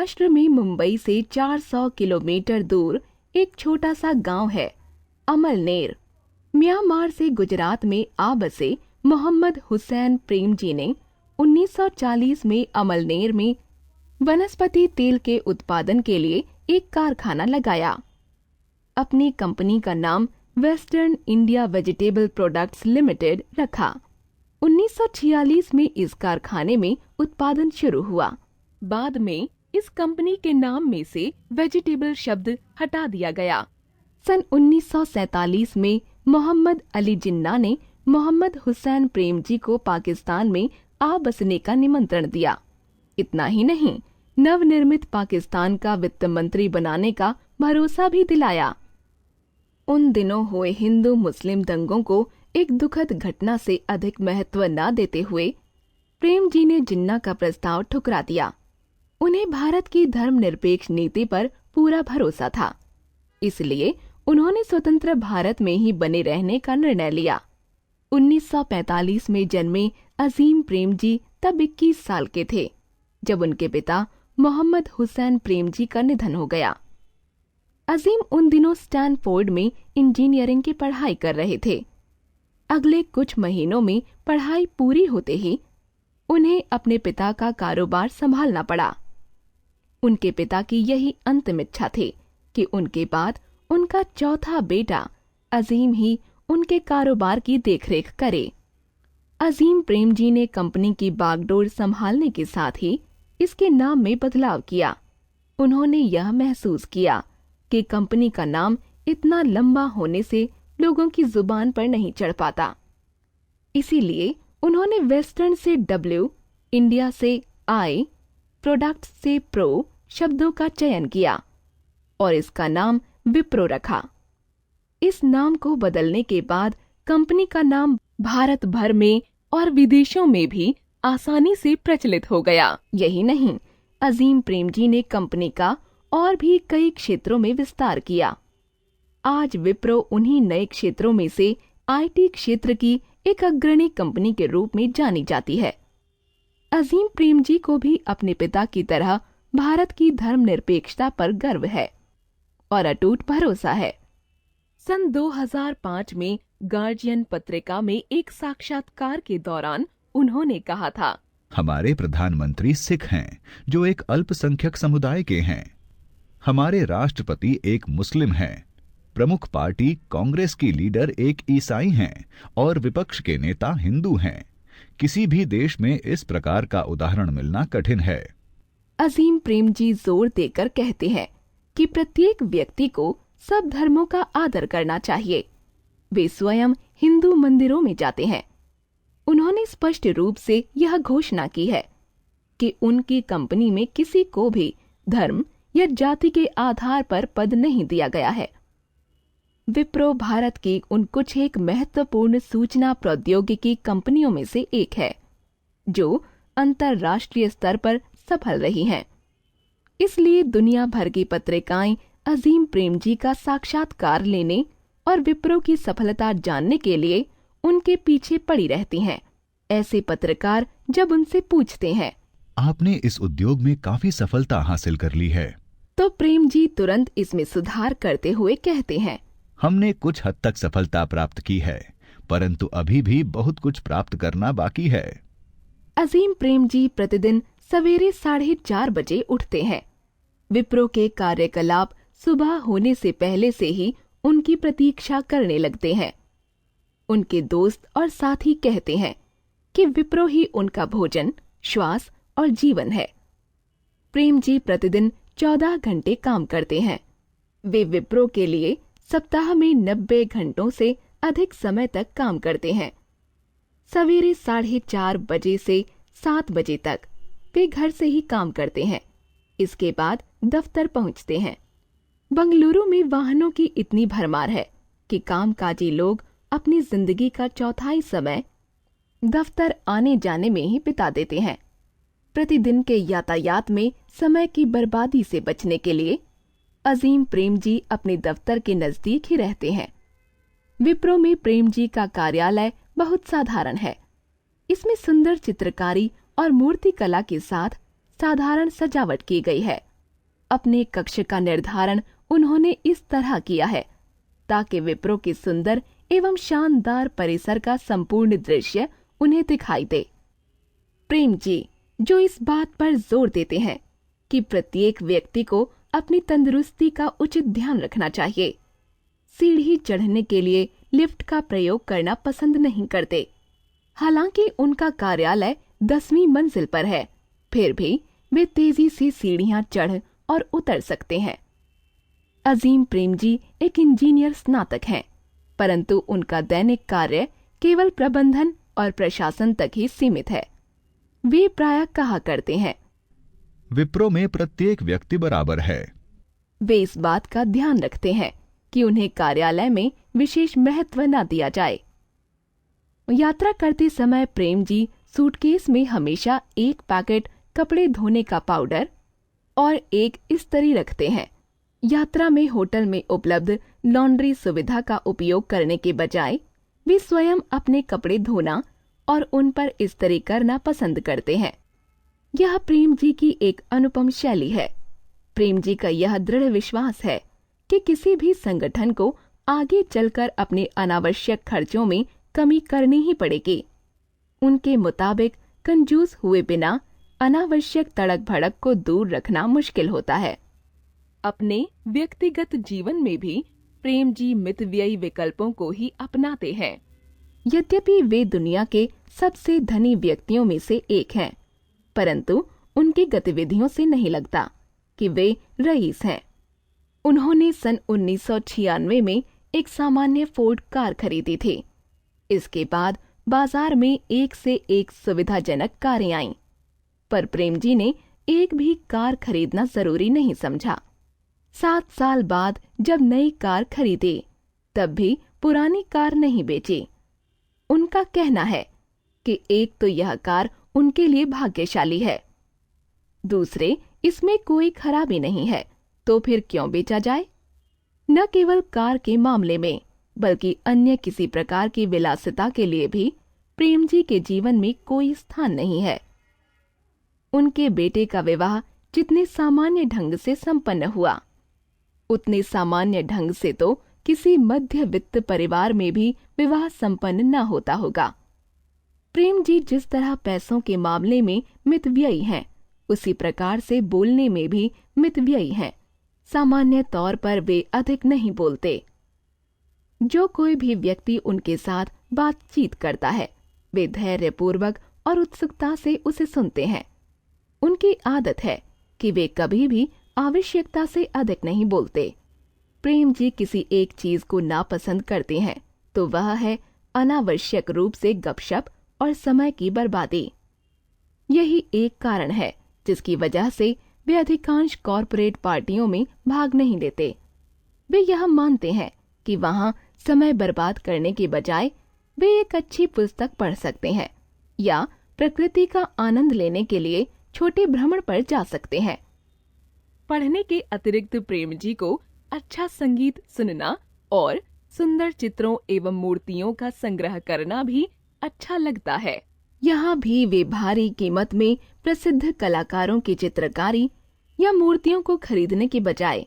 महाराष्ट्र में मुंबई से 400 किलोमीटर दूर एक छोटा सा गांव है अमलनेर। म्यांमार से गुजरात में आ बसे मोहम्मद हुसैन प्रेमजी ने 1940 में अमलनेर में वनस्पति तेल के उत्पादन के लिए एक कारखाना लगाया। अपनी कंपनी का नाम western India vegetable products limited रखा। 1946 में इस कारखाने में उत्पादन शुरू हुआ। बाद में इस कंपनी के नाम में से वेजिटेबल शब्द हटा दिया गया। सन 1947 में मोहम्मद अली जिन्ना ने मोहम्मद हुसैन प्रेमजी को पाकिस्तान में आ बसने का निमंत्रण दिया। इतना ही नहीं, नवनिर्मित पाकिस्तान का वित्त मंत्री बनाने का भरोसा भी दिलाया। उन दिनों हुए हिंदू मुस्लिम दंगों को एक दुखद घटना से अधिक महत्व न देते हुए प्रेमजी ने जिन्ना का प्रस्ताव ठुकरा दिया। उन्हें भारत की धर्मनिरपेक्ष नीति पर पूरा भरोसा था, इसलिए उन्होंने स्वतंत्र भारत में ही बने रहने का निर्णय लिया। 1945 में जन्मे अजीम प्रेमजी तब 21 साल के थे जब उनके पिता मोहम्मद हुसैन प्रेमजी का निधन हो गया। अजीम उन दिनों स्टैनफोर्ड में इंजीनियरिंग की पढ़ाई कर रहे थे। अगले कुछ महीनों में पढ़ाई पूरी होते ही उन्हें अपने पिता का कारोबार संभालना पड़ा। उनके पिता की यही अंतिम इच्छा थी कि उनके बाद उनका चौथा बेटा अजीम ही उनके कारोबार की देखरेख करे। अजीम प्रेमजी ने कंपनी की बागडोर संभालने के साथ ही इसके नाम में बदलाव किया। उन्होंने यह महसूस किया कि कंपनी का नाम इतना लंबा होने से लोगों की जुबान पर नहीं चढ़ पाता। इसीलिए उन्होंने वेस्टर्न से W, इंडिया से I, प्रोडक्ट से प्रो शब्दों का चयन किया और इसका नाम विप्रो रखा। इस नाम को बदलने के बाद कंपनी का नाम भारत भर में और विदेशों में भी आसानी से प्रचलित हो गया। यही नहीं, अजीम प्रेमजी ने कंपनी का और भी कई क्षेत्रों में विस्तार किया। आज विप्रो उन्हीं नए क्षेत्रों में से IT क्षेत्र की एक अग्रणी कंपनी के रूप में जानी जाती है। अजीम प्रेमजी को भी अपने पिता की तरह भारत की धर्मनिरपेक्षता पर गर्व है और अटूट भरोसा है। सन 2005 में गार्जियन पत्रिका में एक साक्षात्कार के दौरान उन्होंने कहा था, हमारे प्रधानमंत्री सिख हैं जो एक अल्पसंख्यक समुदाय के हैं। हमारे राष्ट्रपति एक मुस्लिम हैं। प्रमुख पार्टी कांग्रेस की लीडर एक ईसाई हैं और विपक्ष के नेता हिंदू हैं। किसी भी देश में इस प्रकार का उदाहरण मिलना कठिन है। अजीम प्रेमजी जोर देकर कहते हैं कि प्रत्येक व्यक्ति को सब धर्मों का आदर करना चाहिए। वे स्वयं हिंदू मंदिरों में जाते हैं। उन्होंने स्पष्ट रूप से यह घोषणा की है कि उनकी कंपनी में किसी को भी धर्म या जाति के आधार पर पद नहीं दिया गया है। विप्रो भारत की उन कुछ एक महत्वपूर्ण सूचना प्रौद्योगिकी कंपनियों में से एक है जो अंतर्राष्ट्रीय स्तर पर सफल रही हैं। इसलिए दुनिया भर की पत्रिकाएं अजीम प्रेमजी का साक्षात्कार लेने और विप्रो की सफलता जानने के लिए उनके पीछे पड़ी रहती हैं। ऐसे पत्रकार जब उनसे पूछते हैं, आपने इस उद्योग में काफी सफलता हासिल कर ली है, तो प्रेमजी तुरंत इसमें सुधार करते हुए कहते हैं, हमने कुछ हद तक सफलता प्राप्त की है, परंतु अभी भी बहुत कुछ प्राप्त करना बाकी है। अजीम प्रेमजी प्रतिदिन सवेरे 4:30 बजे उठते हैं। विप्रो के कार्यकलाप सुबह होने से पहले से ही उनकी प्रतीक्षा करने लगते हैं। उनके दोस्त और साथी कहते हैं कि विप्रो ही उनका भोजन, श्वास और जीवन है। प्रेमजी प्रतिदिन 14 घंटे काम करते हैं। वे विप्रो के लिए सप्ताह में 90 घंटों से अधिक समय तक काम करते हैं। सवेरे 4:30 बजे से 7 बजे तक वे घर से ही काम करते हैं। इसके बाद दफ्तर पहुंचते हैं। बंगलुरु में वाहनों की इतनी भरमार है कि कामकाजी लोग अपनी जिंदगी का चौथाई समय दफ्तर आने जाने में ही बिता देते हैं। प्रतिदिन के यातायात में समय की बर्बादी से बचने के लिए अजीम प्रेमजी अपने दफ्तर के नजदीक ही रहते हैं। विप्रो में प्रेमजी का कार्यालय बहुत साधारण है। इसमें सुंदर चित्रकारी और मूर्ति कला के साथ साधारण सजावट की गई है। अपने कक्ष का निर्धारण उन्होंने इस तरह किया है ताकि विप्रो के सुंदर एवं शानदार परिसर का संपूर्ण दृश्य उन्हें दिखाई दे। प्रेम जी जो इस बात पर जोर देते हैं कि प्रत्येक व्यक्ति को अपनी तंदुरुस्ती का उचित ध्यान रखना चाहिए, सीढ़ी चढ़ने के लिए लिफ्ट का प्रयोग करना पसंद नहीं करते। हालांकि उनका कार्यालय 10वीं मंजिल पर है, फिर भी वे तेजी से सीढ़ियां चढ़ और उतर सकते हैं। अजीम प्रेम जी एक इंजीनियर स्नातक हैं, परंतु उनका दैनिक कार्य केवल प्रबंधन और प्रशासन तक ही सीमित है। वे प्रायः कहा करते हैं, विप्रो में प्रत्येक व्यक्ति बराबर है। वे इस बात का ध्यान रखते हैं कि उन्हें कार्यालय में विशेष महत्व न दिया जाए। यात्रा करते समय प्रेम जी सूटकेस में हमेशा एक पैकेट कपड़े धोने का पाउडर और एक इस्त्री रखते हैं। यात्रा में होटल में उपलब्ध लॉन्ड्री सुविधा का उपयोग करने के बजाय वे स्वयं अपने कपड़े धोना और उन पर इस्त्री करना पसंद करते हैं। यह प्रेम जी की एक अनुपम शैली है। प्रेम जी का यह दृढ़ विश्वास है कि किसी भी संगठन को आगे चलकर अपने अनावश्यक खर्चों में कमी करनी ही पड़ेगी। उनके मुताबिक कंजूस हुए बिना अनावश्यक तड़क भड़क को दूर रखना मुश्किल होता है। अपने व्यक्तिगत जीवन में भी प्रेम जी मितव्ययी विकल्पों को ही अपनाते हैं। यद्यपि वे दुनिया के सबसे धनी व्यक्तियों में से एक हैं, परंतु उनकी गतिविधियों से नहीं लगता कि वे रईस हैं। उन्होंने सन 1996 में एक सामान्य फोर्ड कार खरीदी थी। इसके बाद बाजार में एक से एक सुविधाजनक कारें आईं, पर प्रेम जी ने एक भी कार खरीदना जरूरी नहीं समझा। 7 साल बाद जब नई कार खरीदी, तब भी पुरानी कार नहीं बेची। उनका कहना है कि एक तो यह कार उनके लिए भाग्यशाली है, दूसरे इसमें कोई खराबी नहीं है, तो फिर क्यों बेचा जाए। न केवल कार के मामले में, बल्कि अन्य किसी प्रकार की विलासिता के लिए भी प्रेम जी के जीवन में कोई स्थान नहीं है। उनके बेटे का विवाह जितने सामान्य ढंग से संपन्न हुआ, उतने सामान्य ढंग से तो किसी मध्य वित्त परिवार में भी विवाह संपन्न न होता होगा। प्रेम जी जिस तरह पैसों के मामले में मितव्ययी हैं, उसी प्रकार से बोलने में भी मितव्ययी हैं। सामान्य तौर पर वे अधिक नहीं बोलते। जो कोई भी व्यक्ति उनके साथ बातचीत करता है, वे धैर्यपूर्वक और उत्सुकता से उसे सुनते हैं। उनकी आदत है कि वे कभी भी आवश्यकता से अधिक नहीं बोलते। प्रेम जी किसी एक चीज को नापसंद करते हैं तो वह है अनावश्यक रूप से गपशप और समय की बर्बादी। यही एक कारण है जिसकी वजह से वे अधिकांश कॉरपोरेट पार्टियों में भाग नहीं लेते। वे यह मानते हैं कि वहां समय बर्बाद करने के बजाय वे एक अच्छी पुस्तक पढ़ सकते हैं या प्रकृति का आनंद लेने के लिए छोटे भ्रमण पर जा सकते हैं। पढ़ने के अतिरिक्त प्रेम जी को अच्छा संगीत सुनना और सुंदर चित्रों एवं मूर्तियों का संग्रह करना भी अच्छा लगता है। यहाँ भी वे भारी कीमत में प्रसिद्ध कलाकारों की चित्रकारी या मूर्तियों को खरीदने के बजाय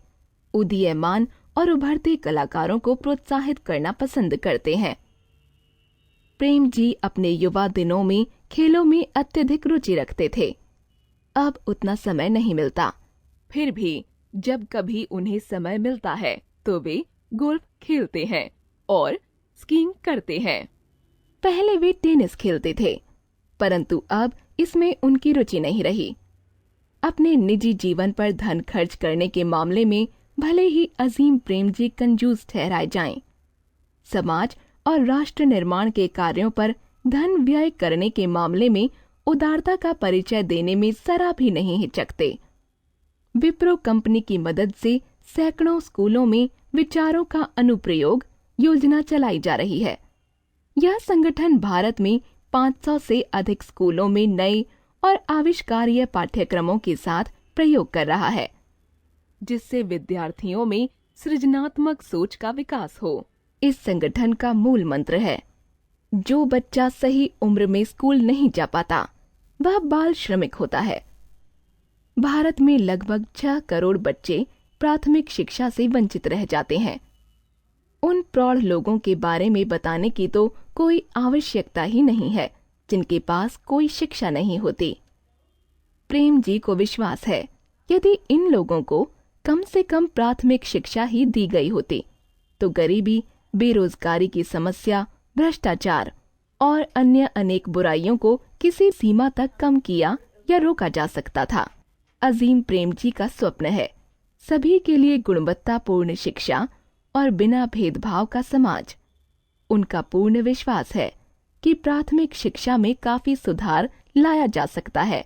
उदीयमान और उभरते कलाकारों को प्रोत्साहित करना पसंद करते हैं। प्रेम जी अपने युवा दिनों में खेलों में अत्यधिक रुचि रखते थे। अब उतना समय नहीं मिलता, फिर भी जब कभी उन्हें समय मिलता है तो वे गोल्फ खेलते हैं और स्कीइंग करते हैं। पहले वे टेनिस खेलते थे, परंतु अब इसमें उनकी रुचि नहीं रही। अपने निजी जीवन पर धन खर्च करने के मामले में भले ही अजीम प्रेम जी कंजूस ठहराए जाएं, समाज और राष्ट्र निर्माण के कार्यों पर धन व्यय करने के मामले में उदारता का परिचय देने में जरा भी नहीं हिचकते। विप्रो कंपनी की मदद से सैकड़ों स्कूलों में विचारों का अनुप्रयोग योजना चलाई जा रही है। यह संगठन भारत में 500 से अधिक स्कूलों में नए और आविष्कारीय पाठ्यक्रमों के साथ प्रयोग कर रहा है, जिससे विद्यार्थियों में सृजनात्मक सोच का विकास हो। इस संगठन का मूल मंत्र है, जो बच्चा सही उम्र में स्कूल नहीं जा पाता, वह बाल श्रमिक होता है। भारत में लगभग 6 करोड़ बच्चे प्राथमिक शिक्षा से वंचित रह जाते हैं। उन प्रौढ़ लोगों के बारे में बताने की तो कोई आवश्यकता ही नहीं है जिनके पास कोई शिक्षा नहीं होती। प्रेम जी को विश्वास है यदि इन लोगों को कम से कम प्राथमिक शिक्षा ही दी गई होती तो गरीबी, बेरोजगारी की समस्या, भ्रष्टाचार और अन्य अनेक बुराइयों को किसी सीमा तक कम किया या रोका जा सकता था। अजीम प्रेम जी का स्वप्न है सभी के लिए गुणवत्तापूर्ण शिक्षा और बिना भेदभाव का समाज। उनका पूर्ण विश्वास है कि प्राथमिक शिक्षा में काफी सुधार लाया जा सकता है